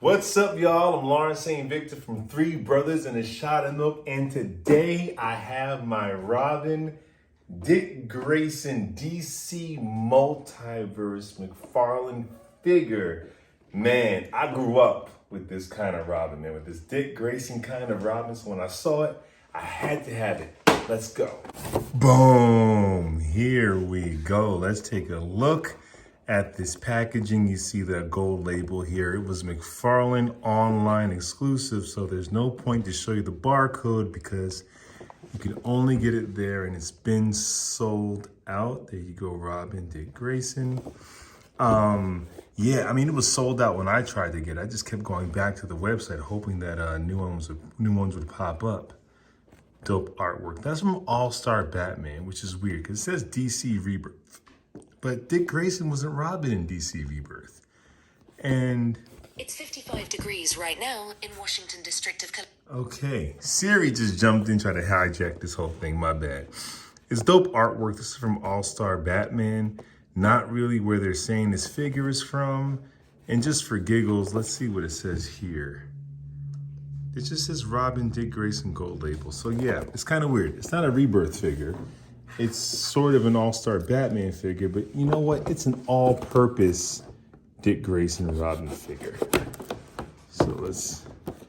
What's up, y'all? I'm Lawrence St. Victor from Three Brothers and a Shot of Milk, and today I have my Robin, Dick Grayson, DC Multiverse Mcfarlane figure. Man, I grew up with this kind of Robin, man, with this Dick Grayson kind of Robin. So when I saw it, I had to have it. Let's go. Boom, here we go. Let's take a look at this packaging. You see that gold label here. It was Mcfarlane online exclusive, so there's no point to show you the barcode because you can only get it there and it's been sold out. There you go, Robin, Dick Grayson. Yeah, I mean, it was sold out when I tried to get it. I just kept going back to the website hoping that new ones would pop up. Dope artwork. That's from All-Star Batman, which is weird because it says DC Rebirth. But Dick Grayson wasn't Robin in DC Rebirth. And it's 55 degrees right now in Washington District of Columbia. Okay, Siri just jumped in, tried to hijack this whole thing, my bad. It's dope artwork. This is from All-Star Batman. Not really where they're saying this figure is from. And just for giggles, let's see what it says here. It just says Robin, Dick Grayson gold label. So yeah, it's kind of weird. It's not a Rebirth figure. It's sort of an all-star Batman figure, but you know what? It's an all-purpose Dick Grayson Robin figure. So let's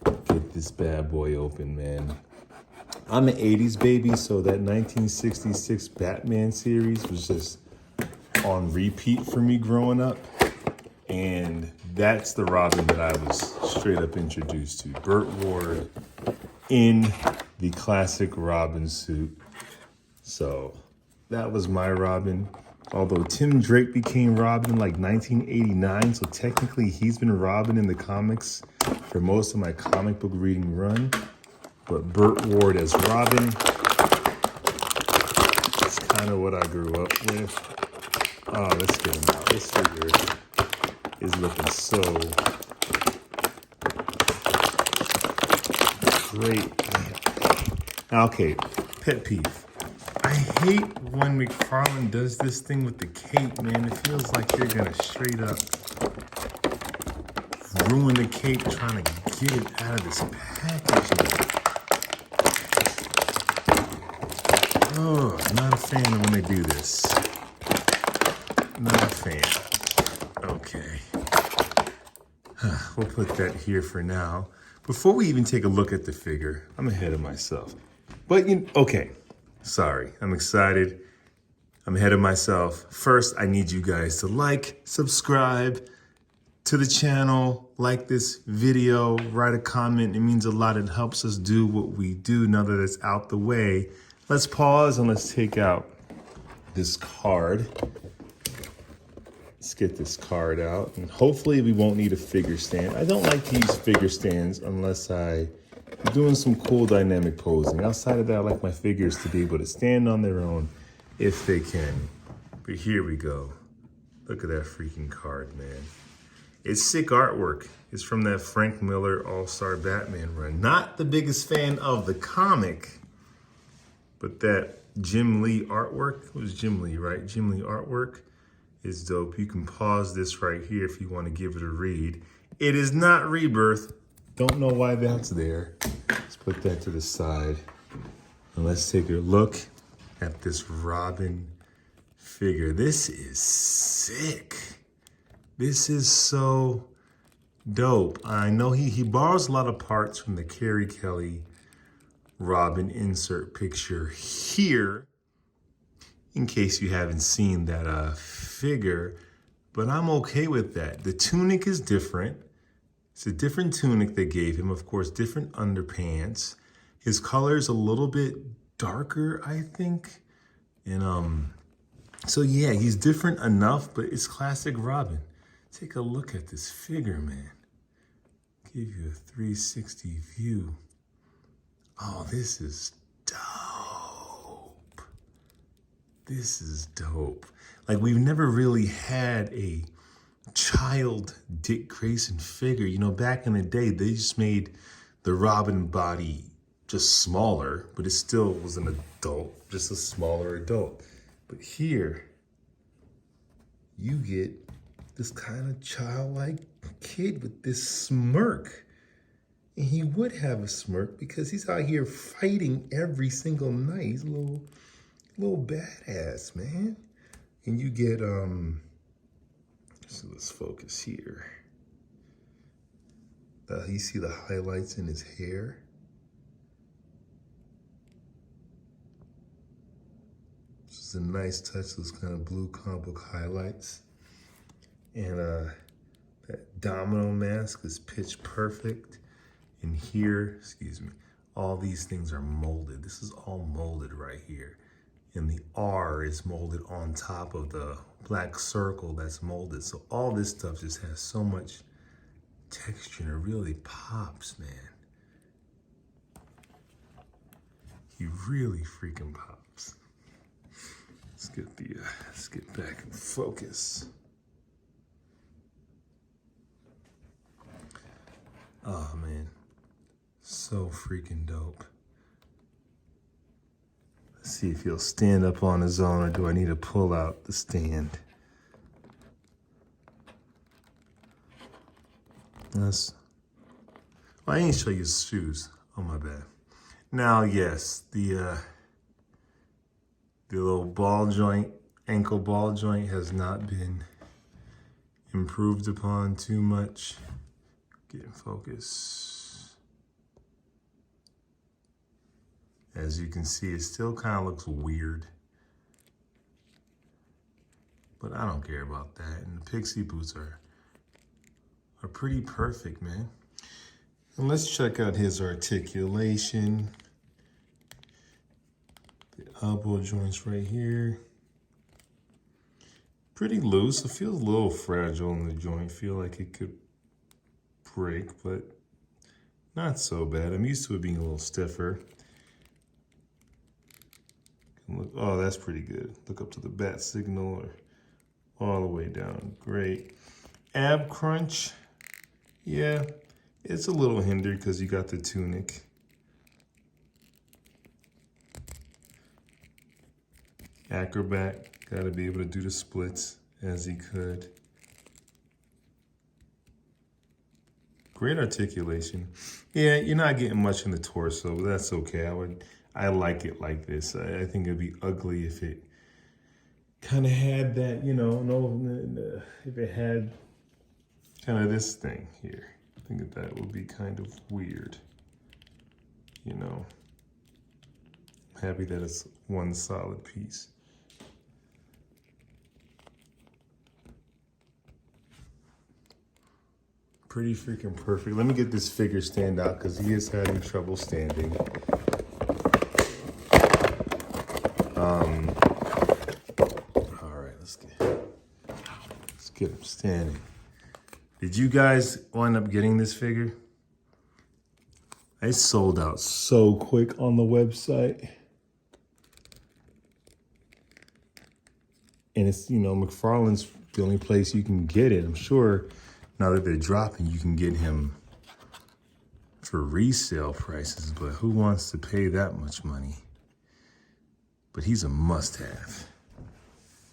get this bad boy open, man. I'm an 80s baby, so that 1966 Batman series was just on repeat for me growing up. And that's the Robin that I was straight up introduced to. Burt Ward in the classic Robin suit. So that was my Robin. Although Tim Drake became Robin in like 1989, so technically he's been Robin in the comics for most of my comic book reading run. But Burt Ward as Robin, that's kind of what I grew up with. Oh, let's get him out. This figure is looking so great. Okay, pet peeve. I hate when Mcfarlane does this thing with the cape, man. It feels like they're gonna straight up ruin the cape trying to get it out of this packaging. Oh, not a fan of when they do this. Not a fan. Okay. We'll put that here for now. Before we even take a look at the figure, I'm ahead of myself. But, okay. Sorry, I'm excited. I'm ahead of myself. First, I need you guys to like, subscribe to the channel, like this video, write a comment. It means a lot. It helps us do what we do. Now that it's out the way, let's pause and let's take out this card. Let's get this card out. And hopefully we won't need a figure stand. I don't like to use figure stands unless I'm doing some cool dynamic posing. Outside of that, I like my figures to be able to stand on their own if they can. But here we go. Look at that freaking card, man. It's sick artwork. It's from that Frank Miller All-Star Batman run. Not the biggest fan of the comic, but that Jim Lee artwork. It was Jim Lee, right? Jim Lee artwork is dope. You can pause this right here if you want to give it a read. It is not Rebirth. Don't know why that's there. Let's put that to the side. And let's take a look at this Robin figure. This is sick. This is so dope. I know he borrows a lot of parts from the Carrie Kelly Robin insert picture here, in case you haven't seen that figure, but I'm okay with that. The tunic is different. It's a different tunic they gave him, of course, different underpants. His color's a little bit darker, I think. And so yeah, he's different enough, but it's classic Robin. Take a look at this figure, man. Give you a 360 view. Oh, this is dope. This is dope. Like, we've never really had a child Dick Grayson figure. You know, back in the day, they just made the Robin body just smaller, but it still was an adult, just a smaller adult. But here, you get this kind of childlike kid with this smirk. And he would have a smirk because he's out here fighting every single night. He's a little badass, man. And you get, so let's focus here. You see the highlights in his hair. This is a nice touch, those kind of blue comic book highlights. And that domino mask is pitch perfect. And here, excuse me, all these things are molded. This is all molded right here. And the R is molded on top of the black circle that's molded. So all this stuff just has so much texture and it really pops, man. He really freaking pops. Let's get back in focus. Oh man, so freaking dope. Let's see if he'll stand up on his own or do I need to pull out the stand? Well, I didn't show you his shoes. Oh, my bad. Now, yes, the little ball joint, ankle ball joint has not been improved upon too much. Get in focus. As you can see, it still kind of looks weird. But I don't care about that. And the pixie boots are pretty perfect, man. And let's check out his articulation. The elbow joints right here. Pretty loose. It feels a little fragile in the joint. Feel like it could break, but not so bad. I'm used to it being a little stiffer. Look, oh, that's pretty good. Look up to the bat signal or all the way down. Great. Ab crunch. Yeah, it's a little hindered because you got the tunic. Acrobat, got to be able to do the splits as he could. Great articulation. Yeah, you're not getting much in the torso, but that's okay. I like it like this. I think it'd be ugly if it kind of had that, you know, if it had kind of this thing here. I think that would be kind of weird, you know. I'm happy that it's one solid piece. Pretty freaking perfect. Let me get this figure stand out because he is having trouble standing. All right, let's get him standing. Did you guys wind up getting this figure? I sold out so quick on the website. And it's, you know, Mcfarlane's the only place you can get it. I'm sure now that they're dropping, you can get him for resale prices, but who wants to pay that much money? But he's a must-have.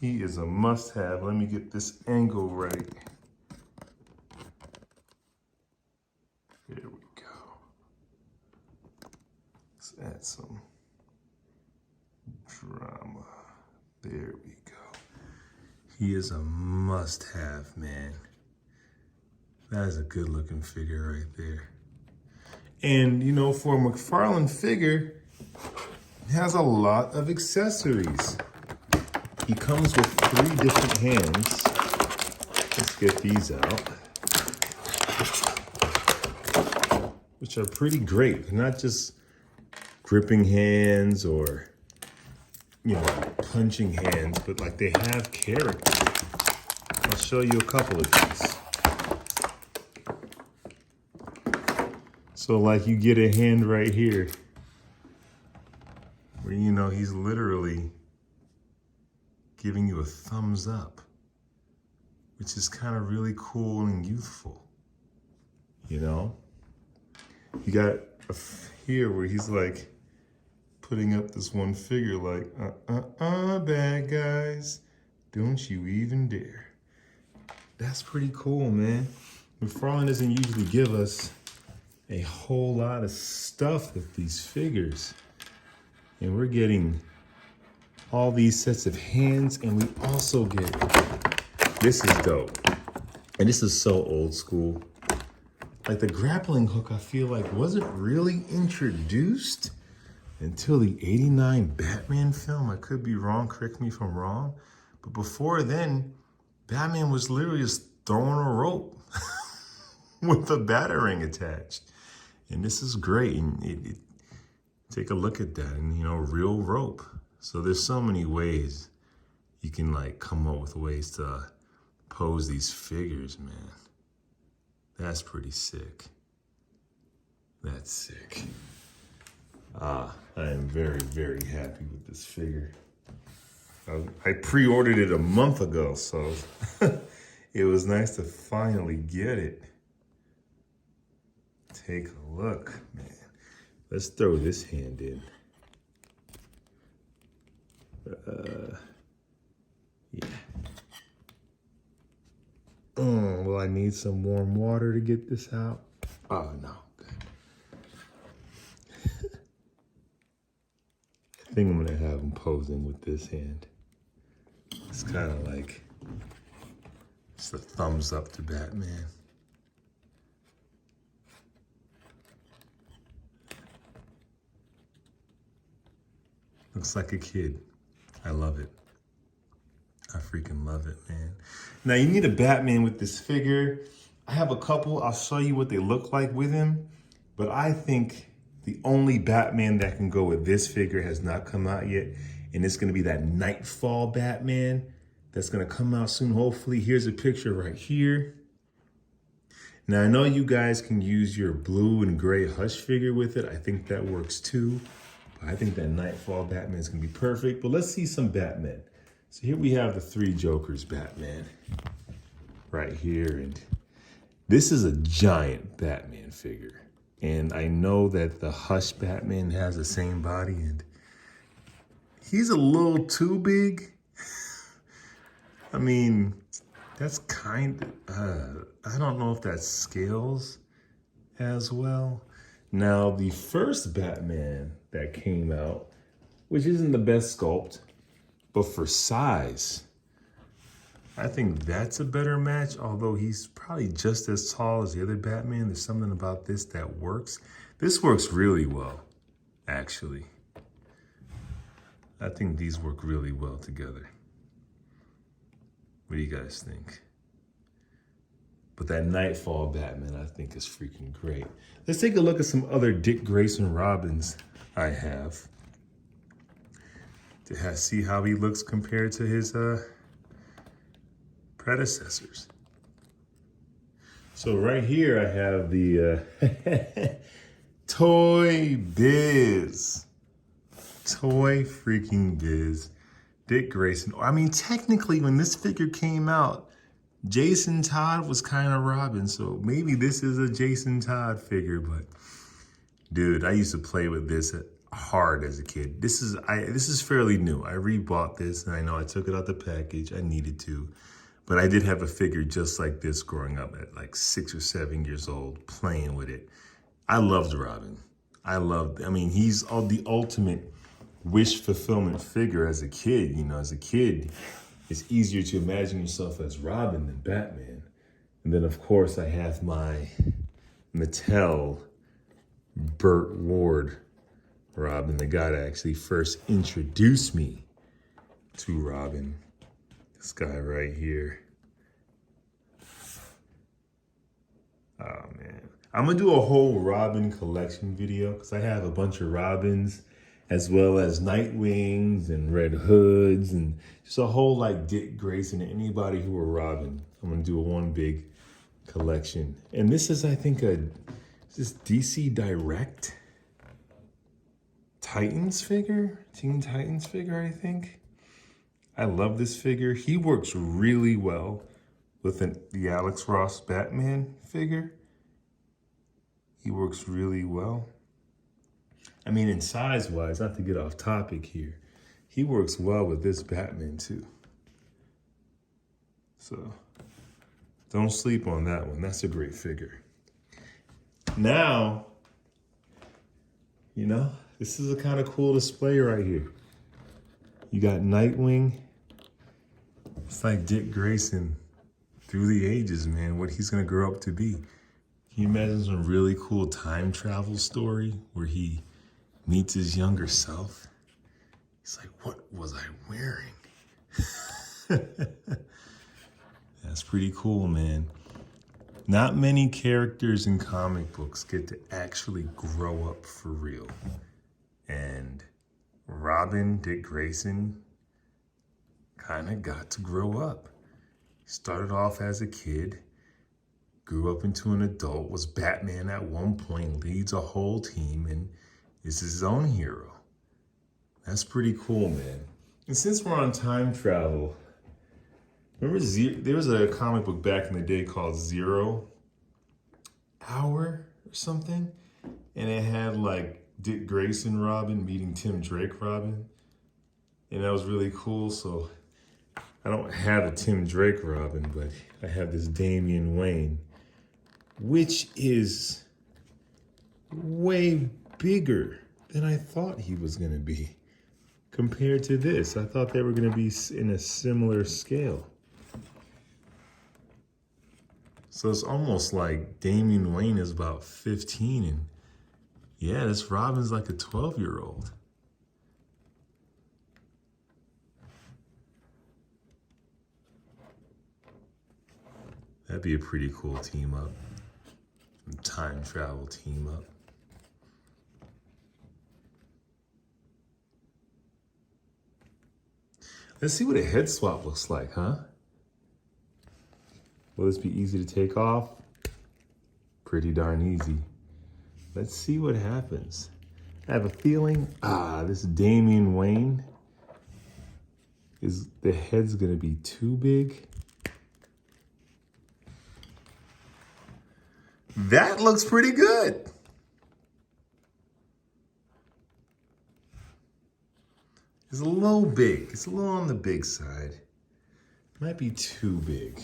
He is a must-have. Let me get this angle right. There we go. Let's add some drama. There we go. He is a must-have, man. That is a good-looking figure right there. And, you know, for a Mcfarlane figure, it has a lot of accessories. He comes with 3 different hands. Let's get these out. Which are pretty great. They're not just gripping hands or, you know, punching hands, but like they have character. I'll show you a couple of these. So like you get a hand right here where, you know, he's literally giving you a thumbs up, which is kind of really cool and youthful, you know? You got here where he's like putting up this one figure like, bad guys, don't you even dare. That's pretty cool, man. McFarlane doesn't usually give us a whole lot of stuff with these figures. And we're getting all these sets of hands, and we also get, this is dope. And this is so old school. Like the grappling hook, I feel like wasn't really introduced until the '89 Batman film. I could be wrong, correct me if I'm wrong. But before then, Batman was literally just throwing a rope with a batarang attached. And this is great. And take a look at that, and real rope. So there's so many ways you can like come up with ways to pose these figures, man. That's pretty sick. That's sick. I am very, very happy with this figure. I pre-ordered it a month ago, so it was nice to finally get it. Take a look, man. Let's throw this hand in. Yeah. Will I need some warm water to get this out? Oh, no. Good. I think I'm going to have him posing with this hand. It's kind of like it's a thumbs up to Batman. Looks like a kid. I love it. I freaking love it, man. Now you need a Batman with this figure. I have a couple. I'll show you what they look like with him. But I think the only Batman that can go with this figure has not come out yet. And it's going to be that Nightfall Batman that's going to come out soon, hopefully. Here's a picture right here. Now, I know you guys can use your blue and gray Hush figure with it. I think that works too. I think that Nightfall Batman is going to be perfect. But let's see some Batman. So here we have the Three Jokers Batman right here. And this is a giant Batman figure. And I know that the Hush Batman has the same body. And he's a little too big. I mean, that's kind of, I don't know if that scales as well. Now, the first Batman that came out, which isn't the best sculpt, but for size, I think that's a better match, although he's probably just as tall as the other Batman. There's something about this that works. This works really well, actually. I think these work really well together. What do you guys think? But that Nightfall Batman, I think, is freaking great. Let's take a look at some other Dick Grayson Robins I have to see how he looks compared to his predecessors. So right here I have the Toy Biz. Toy freaking Biz. Dick Grayson. I mean, technically, when this figure came out, Jason Todd was kind of Robin, so maybe this is a Jason Todd figure, but dude, I used to play with this hard as a kid. This is fairly new. I rebought this, and I know I took it out the package. I needed to, but I did have a figure just like this growing up at like 6 or 7 years old, playing with it. I loved Robin. I mean, he's the ultimate wish fulfillment figure as a kid. You know, as a kid, it's easier to imagine yourself as Robin than Batman. And then, of course, I have my Mattel Burt Ward Robin, the guy that actually first introduced me to Robin. This guy right here. Oh, man. I'm going to do a whole Robin collection video because I have a bunch of Robins, as well as Nightwings and Red Hoods and just a whole like Dick Grayson and anybody who were Robin. I'm gonna do one big collection. And this is, I think, this DC Direct Titans figure, Teen Titans figure, I think. I love this figure. He works really well with the Alex Ross Batman figure. He works really well. I mean, in size-wise, not to get off topic here, he works well with this Batman, too. So, Don't sleep on that one. That's a great figure. Now, you know, this is a kind of cool display right here. You got Nightwing. It's like Dick Grayson through the ages, man, what he's gonna grow up to be. Can you imagine some really cool time travel story where he meets his younger self? He's like, what was I wearing? That's pretty cool, man. Not many characters in comic books get to actually grow up for real. And Robin, Dick Grayson, kind of got to grow up. He started off as a kid, grew up into an adult, was Batman at one point, leads a whole team, and is his own hero. That's pretty cool, man. And since we're on time travel, remember there was a comic book back in the day called 0 Hour or something? And it had like Dick Grayson Robin meeting Tim Drake Robin. And that was really cool. So I don't have a Tim Drake Robin, but I have this Damian Wayne, which is way bigger than I thought he was gonna be. Compared to this, I thought they were gonna be in a similar scale. So it's almost like Damian Wayne is about 15 and yeah, this Robin's like a 12-year-old. That'd be a pretty cool team up. Time travel team up. Let's see what a head swap looks like, huh? Will this be easy to take off? Pretty darn easy. Let's see what happens. I have a feeling, this Damian Wayne, the head's gonna be too big. That looks pretty good. It's a little big. It's a little on the big side. Might be too big.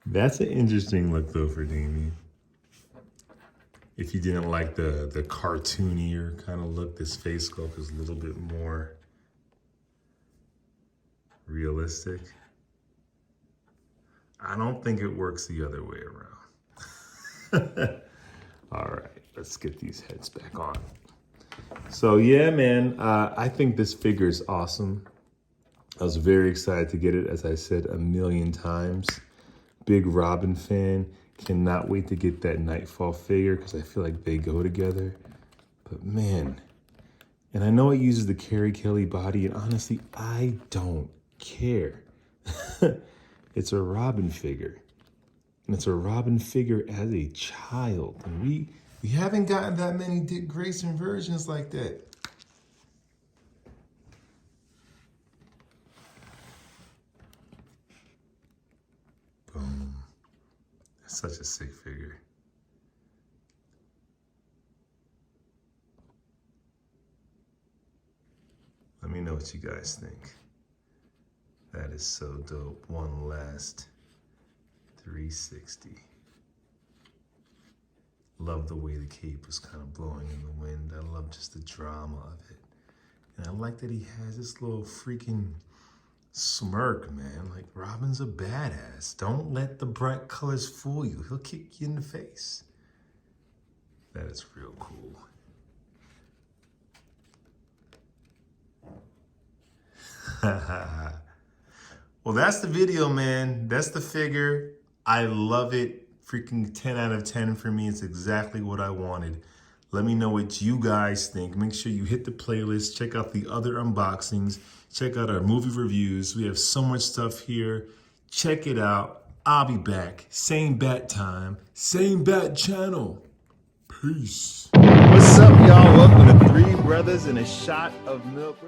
That's an interesting look though for Damian. If you didn't like the cartoonier kind of look, this face sculpt is a little bit more realistic. I don't think it works the other way around. All right, let's get these heads back on. So yeah, man, I think this figure is awesome. I was very excited to get it, as I said a million times. Big Robin fan. Cannot wait to get that Nightfall figure because I feel like they go together. But man, and I know it uses the Carrie Kelly body, and honestly, I don't care. It's a Robin figure. And it's a Robin figure as a child. And we haven't gotten that many Dick Grayson versions like that. Boom. That's such a sick figure. Let me know what you guys think. That is so dope. One last 360. Love the way the cape was kind of blowing in the wind. I love just the drama of it. And I like that he has this little freaking smirk, man. Like, Robin's a badass. Don't let the bright colors fool you. He'll kick you in the face. That is real cool. Well, that's the video, man. That's the figure. I love it. Freaking 10 out of 10 for me. It's exactly what I wanted. Let me know what you guys think. Make sure you hit the playlist. Check out the other unboxings. Check out our movie reviews. We have so much stuff here. Check it out. I'll be back. Same bat time. Same bat channel. Peace. What's up, y'all? Welcome to Three Brothers and a Shot of Milk.